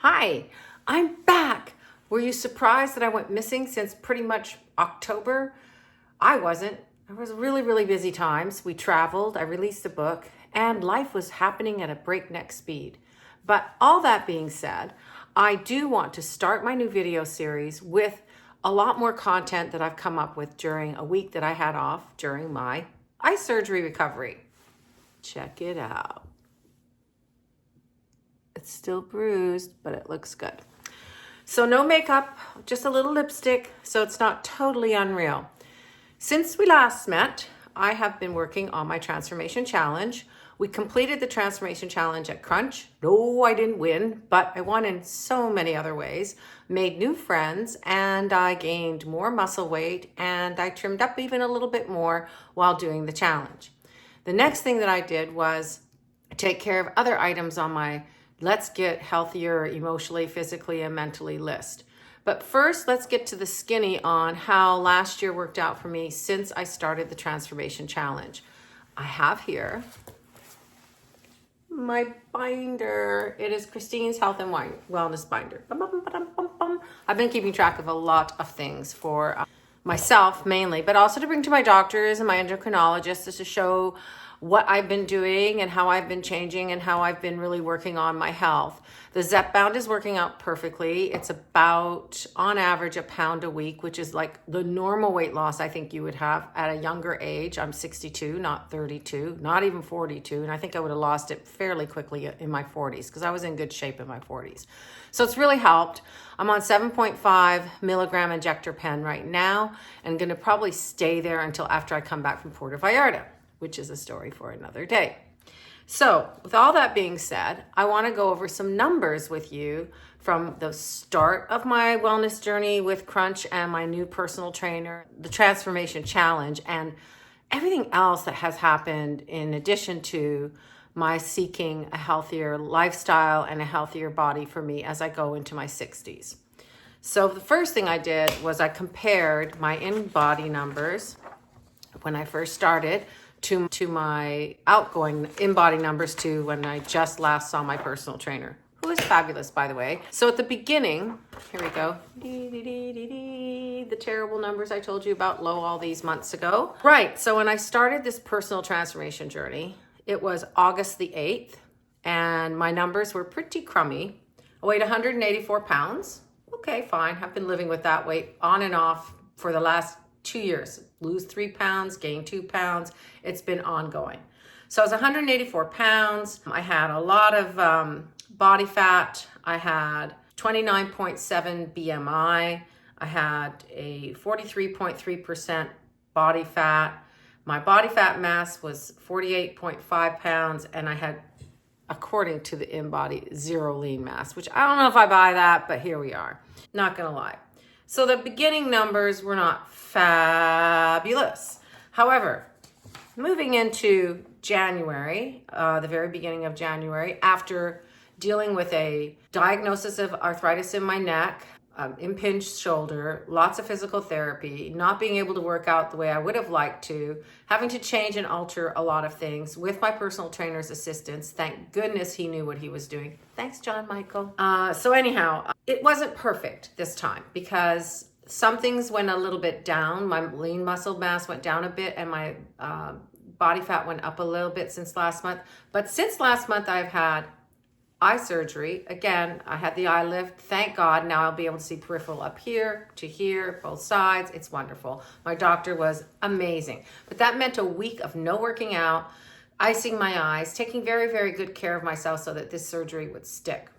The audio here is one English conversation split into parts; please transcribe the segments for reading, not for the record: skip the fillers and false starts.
Hi, I'm back. Were you surprised that I went missing since pretty much October? I wasn't. It was really busy times. We traveled, I released a book, and life was happening at a breakneck speed. But all that being said, I do want to start my new video series with a lot more content that I've come up with during a week that I had off during my eye surgery recovery. Check it out. It's still bruised, but it looks good. So no makeup, just a little lipstick, so it's not totally unreal. Since we last met, I have been working on my transformation challenge. We completed the transformation challenge at Crunch. No, I didn't win, but I won in so many other ways. Made new friends, and I gained more muscle weight, and I trimmed up even a little bit more while doing the challenge. The next thing that I did was take care of other items on my let's get healthier emotionally, physically, and mentally list. But first, let's get to the skinny on how last year worked out for me since I started the transformation challenge. I have here my binder. It is Christine's Health and Wellness binder. I've been keeping track of a lot of things for myself mainly, but also to bring to my doctors and my endocrinologists just to show what I've been doing and how I've been changing and how I've been really working on my health. The Zepbound is working out perfectly. It's about, on average, a pound a week, which is like the normal weight loss I think you would have at a younger age. I'm 62, not 32, not even 42. And I think I would have lost it fairly quickly in my 40s because I was in good shape in my 40s. So it's really helped. I'm on 7.5 milligram injector pen right now and going to probably stay there until after I come back from Puerto Vallarta, which is a story for another day. So with all that being said, I want to go over some numbers with you from the start of my wellness journey with Crunch and my new personal trainer, the transformation challenge, and everything else that has happened in addition to my seeking a healthier lifestyle and a healthier body for me as I go into my 60s. So the first thing I did was I compared my in-body numbers when I first started to my outgoing in-body numbers to when I just last saw my personal trainer, who is fabulous, by the way. So at the beginning, here we go, the terrible numbers I told you about low all these months ago. Right, so when I started this personal transformation journey, it was August the 8th, and my numbers were pretty crummy. I weighed 184 pounds. Okay, fine, I've been living with that weight on and off for the last 2 years. Lose 3 pounds, gain 2 pounds. It's been ongoing. So I was 184 pounds. I had a lot of body fat. I had 29.7 BMI. I had a 43.3% body fat. My body fat mass was 48.5 pounds, and I had, according to the in-body, zero lean mass, which I don't know if I buy that, but here we are. Not gonna lie. So the beginning numbers were not fabulous. However, moving into January, the very beginning of January, after dealing with a diagnosis of arthritis in my neck, impinged shoulder, lots of physical therapy, not being able to work out the way I would have liked to, having to change and alter a lot of things with my personal trainer's assistance. Thank goodness he knew what he was doing. Thanks, John Michael. So anyhow, it wasn't perfect this time because some things went a little bit down. My lean muscle mass went down a bit and my body fat went up a little bit since last month. But since last month, I've had eye surgery. Again, I had the eye lift. Thank God. Now I'll be able to see peripheral up here to here, both sides. It's wonderful. My doctor was amazing. But that meant a week of no working out, icing my eyes, taking very good care of myself so that this surgery would stick.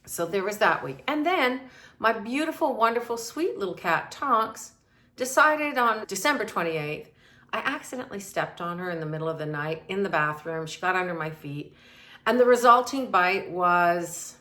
So there was that week. And then my beautiful, wonderful, sweet little cat, Tonks, decided on December 28th, I accidentally stepped on her in the middle of the night in the bathroom. She got under my feet. And the resulting bite was,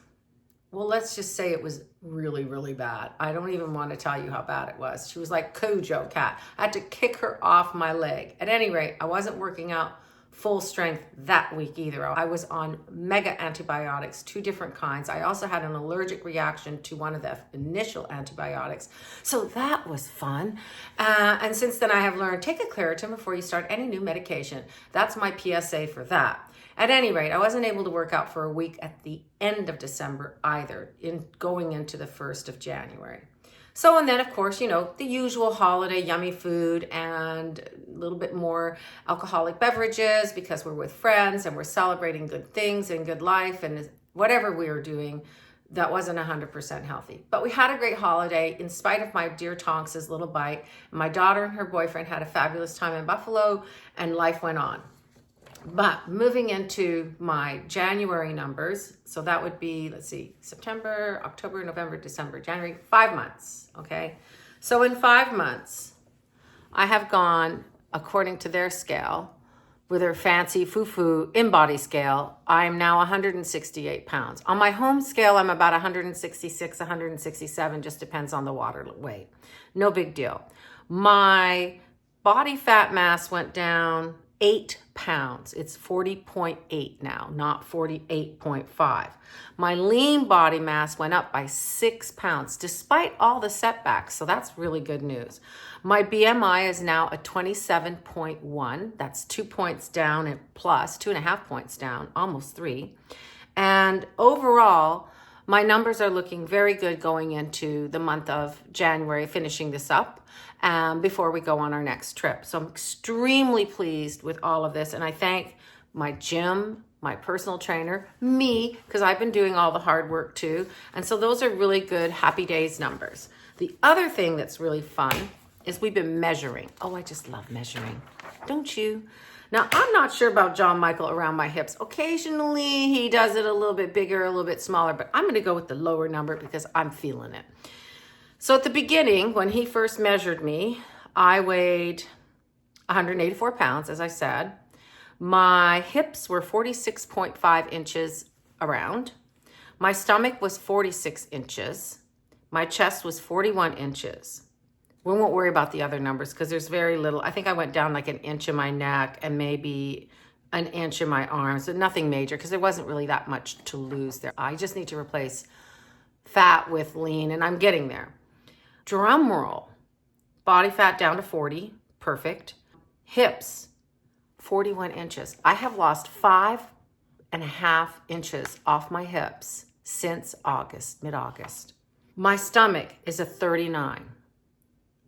well, let's just say it was really bad. I don't even want to tell you how bad it was. She was like Cujo cat. I had to kick her off my leg. At any rate, I wasn't working out full strength that week either. I was on mega antibiotics, 2 different kinds. I also had an allergic reaction to one of the initial antibiotics. So that was fun. And since then I have learned, take a Claritin before you start any new medication. That's my PSA for that. At any rate, I wasn't able to work out for a week at the end of December either, in going into the 1st of January. So, and then of course, you know, the usual holiday yummy food and a little bit more alcoholic beverages because we're with friends and we're celebrating good things and good life and whatever we were doing that wasn't 100% healthy. But we had a great holiday in spite of my dear Tonks's little bite. My daughter and her boyfriend had a fabulous time in Buffalo and life went on. But moving into my January numbers, so that would be, let's see, September, October, November, December, January, 5 months, okay? So in 5 months, I have gone, according to their scale, with their fancy foo-foo in-body scale, I'm now 168 pounds. On my home scale, I'm about 166, 167, just depends on the water weight. No big deal. My body fat mass went down 8 pounds. It's 40.8 now, not 48.5. My lean body mass went up by 6 pounds, despite all the setbacks. So that's really good news. My BMI is now a 27.1. That's 2 points down and plus 2.5 points down, almost 3. And overall, my numbers are looking very good going into the month of January, finishing this up before we go on our next trip. So I'm extremely pleased with all of this. And I thank my gym, my personal trainer, me, because I've been doing all the hard work too. And so those are really good happy days numbers. The other thing that's really fun is we've been measuring. Oh, I just love measuring. Don't you? Now, I'm not sure about John Michael around my hips. Occasionally, he does it a little bit bigger, a little bit smaller, but I'm going to go with the lower number because I'm feeling it. So at the beginning, when he first measured me, I weighed 184 pounds, as I said. My hips were 46.5 inches around. My stomach was 46 inches. My chest was 41 inches. We won't worry about the other numbers because there's very little. I think I went down like an inch in my neck and maybe an inch in my arms, but nothing major because there wasn't really that much to lose there. I just need to replace fat with lean, and I'm getting there. Drum roll. Body fat down to 40. Perfect. Hips, 41 inches. I have lost 5.5 inches off my hips since August, mid-August. My stomach is a 39.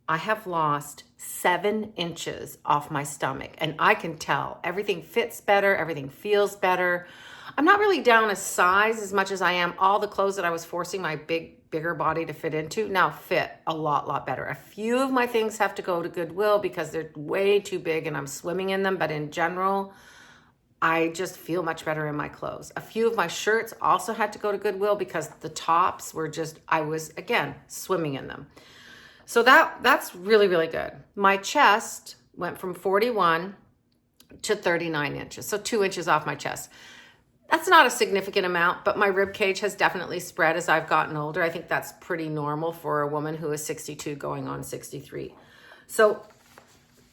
I have lost 7 inches off my stomach, and I can tell everything fits better, everything feels better. I'm not really down a size as much as I am. All the clothes that I was forcing my bigger body to fit into now fit a lot better. A few of my things have to go to Goodwill because they're way too big and I'm swimming in them, but in general, I just feel much better in my clothes. A few of my shirts also had to go to Goodwill because the tops were just, I was, again, swimming in them. So that's really, really good. My chest went from 41 to 39 inches, so 2 inches off my chest. That's not a significant amount, but my rib cage has definitely spread as I've gotten older. I think that's pretty normal for a woman who is 62 going on 63. So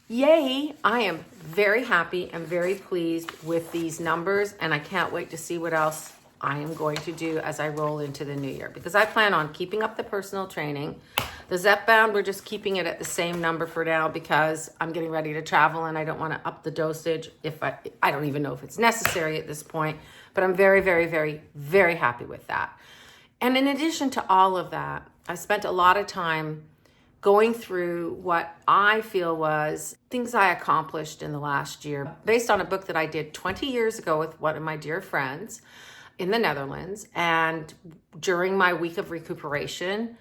yay, I am very happy and very pleased with these numbers, and I can't wait to see what else I am going to do as I roll into the new year, because I plan on keeping up the personal training. The Zepbound, we're just keeping it at the same number for now because I'm getting ready to travel and I don't want to up the dosage if I don't even know if it's necessary at this point, but I'm very, very, very, very happy with that. And in addition to all of that, I spent a lot of time going through what I feel was things I accomplished in the last year based on a book that I did 20 years ago with one of my dear friends in the Netherlands. And during my week of recuperation,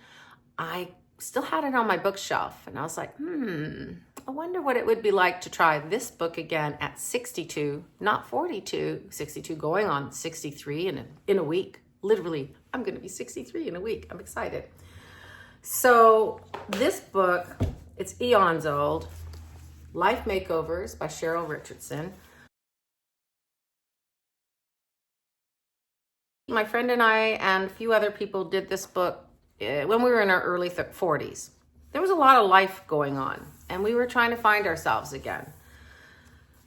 I still had it on my bookshelf. And I was like, I wonder what it would be like to try this book again at 62, not 42, 62 going on 63 in a week. Literally, I'm going to be 63 in a week. I'm excited. So this book, it's eons old, Life Makeovers by Cheryl Richardson. My friend and I and a few other people did this book when we were in our early 40s. There was a lot of life going on and we were trying to find ourselves again.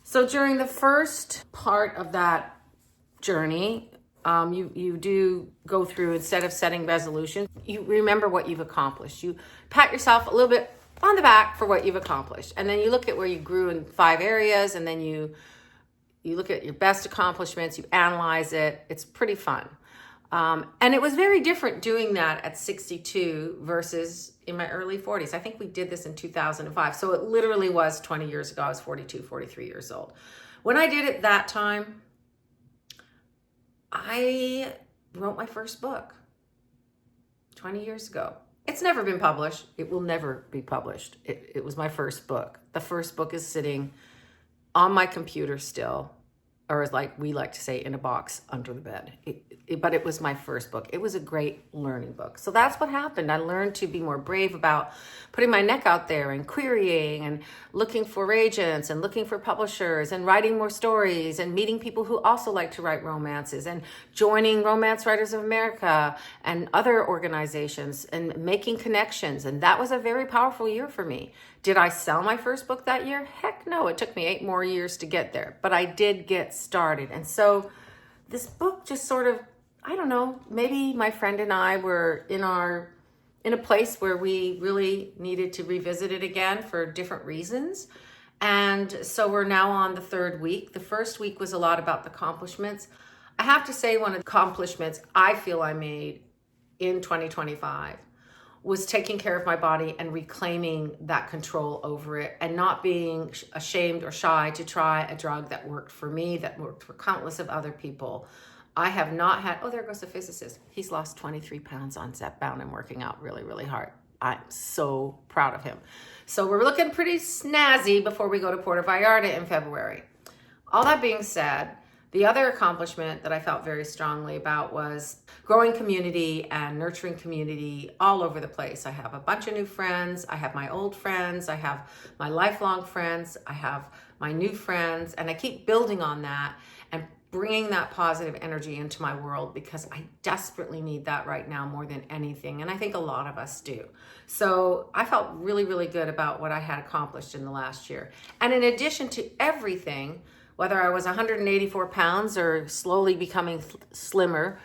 So during the first part of that journey, you do go through, instead of setting resolutions, you remember what you've accomplished. You pat yourself a little bit on the back for what you've accomplished. And then you look at where you grew in 5 areas, and then you You look at your best accomplishments, you analyze it. It's pretty fun. And it was very different doing that at 62 versus in my early 40s. I think we did this in 2005. So it literally was 20 years ago. I was 42, 43 years old. When I did it that time, I wrote my first book 20 years ago. It's never been published. It will never be published. It was my first book. The first book is sitting on my computer still, or as like we like to say, in a box under the bed. But it was my first book. It was a great learning book. So that's what happened. I learned to be more brave about putting my neck out there and querying and looking for agents and looking for publishers and writing more stories and meeting people who also like to write romances and joining Romance Writers of America and other organizations and making connections. And that was a very powerful year for me. Did I sell my first book that year? Heck no, it took me 8 more years to get there, but I did get started. And so this book just sort of, I don't know, maybe my friend and I were in a place where we really needed to revisit it again for different reasons. And so we're now on the 3rd week. The first week was a lot about the accomplishments. I have to say one of the accomplishments I feel I made in 2025 was taking care of my body and reclaiming that control over it and not being ashamed or shy to try a drug that worked for me, that worked for countless of other people. I have not had, oh, there goes the physicist. He's lost 23 pounds on Zepbound and working out really, really hard. I'm so proud of him. So we're looking pretty snazzy before we go to Puerto Vallarta in February. All that being said, the other accomplishment that I felt very strongly about was growing community and nurturing community all over the place. I have a bunch of new friends. I have my old friends. I have my lifelong friends. I have my new friends. And I keep building on that and bringing that positive energy into my world because I desperately need that right now more than anything. And I think a lot of us do. So I felt really, really good about what I had accomplished in the last year. And in addition to everything, whether I was 184 pounds or slowly becoming slimmer,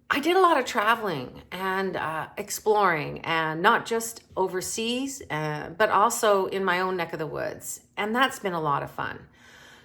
I did a lot of traveling and exploring, and not just overseas, but also in my own neck of the woods. And that's been a lot of fun.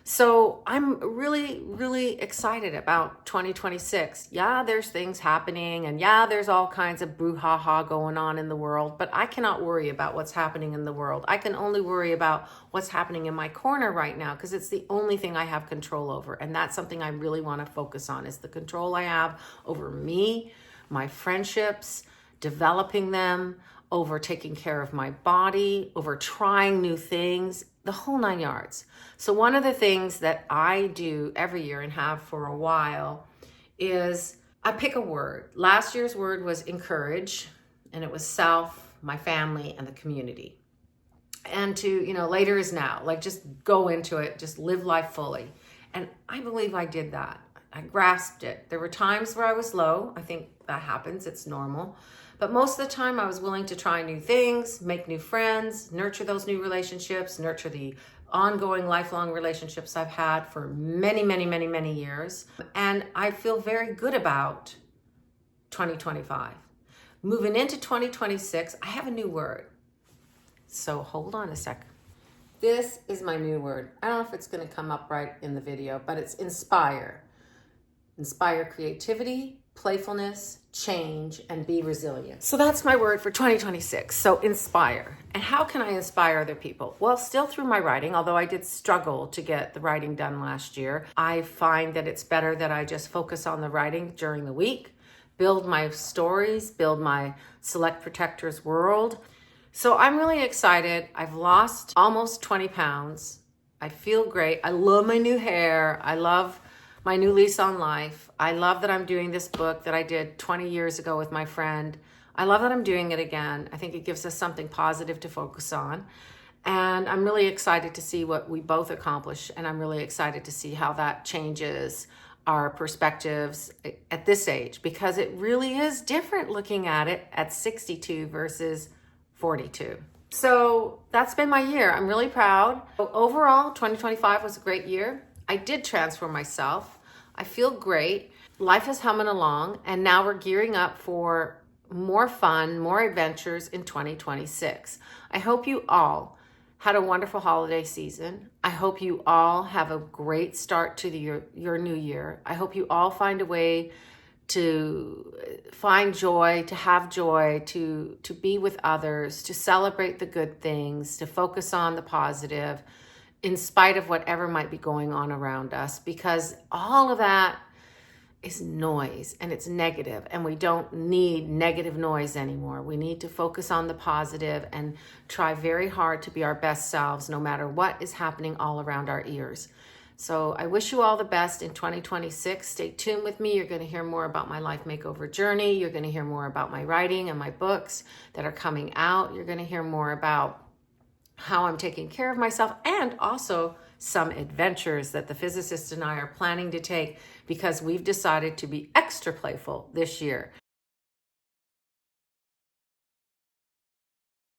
So I'm really, really excited about 2026. Yeah, there's things happening, and yeah, there's all kinds of brouhaha going on in the world, but I cannot worry about what's happening in the world. I can only worry about what's happening in my corner right now because it's the only thing I have control over. And that's something I really want to focus on, is the control I have over me, my friendships, developing them, over taking care of my body, over trying new things, the whole 9 yards. So one of the things that I do every year and have for a while is I pick a word. Last year's word was encourage, and it was self, my family, and the community. And to, later is now, like just go into it, just live life fully. And I believe I did that. I grasped it. There were times where I was low. I think that happens. It's normal. But most of the time I was willing to try new things, make new friends, nurture those new relationships, nurture the ongoing lifelong relationships I've had for many, many, many, many years. And I feel very good about 2025. Moving into 2026, I have a new word. So hold on a sec. This is my new word. I don't know if it's going to come up right in the video, but it's inspire. Inspire creativity, playfulness, change, and be resilient. So that's my word for 2026. So inspire. And how can I inspire other people? Well, still through my writing, although I did struggle to get the writing done last year. I find that it's better that I just focus on the writing during the week, build my stories, build my Select Protectors world. So I'm really excited. I've lost almost 20 pounds. I feel great. I love my new hair. I love my new lease on life. I love that I'm doing this book that I did 20 years ago with my friend. I love that I'm doing it again. I think it gives us something positive to focus on. And I'm really excited to see what we both accomplish. And I'm really excited to see how that changes our perspectives at this age, because it really is different looking at it at 62 versus 42. So that's been my year. I'm really proud. Overall, 2025 was a great year. I did transform myself. I feel great. Life is humming along, and now we're gearing up for more fun, more adventures in 2026. I hope you all had a wonderful holiday season. I hope you all have a great start to your new year. I hope you all find a way to find joy, to have joy, to be with others, to celebrate the good things, to focus on the positive in spite of whatever might be going on around us, because all of that is noise and it's negative, and we don't need negative noise anymore. We need to focus on the positive and try very hard to be our best selves no matter what is happening all around our ears. So I wish you all the best in 2026. Stay tuned with me. You're going to hear more about my life makeover journey. You're going to hear more about my writing and my books that are coming out. You're going to hear more about how I'm taking care of myself, and also some adventures that the physicist and I are planning to take because we've decided to be extra playful this year.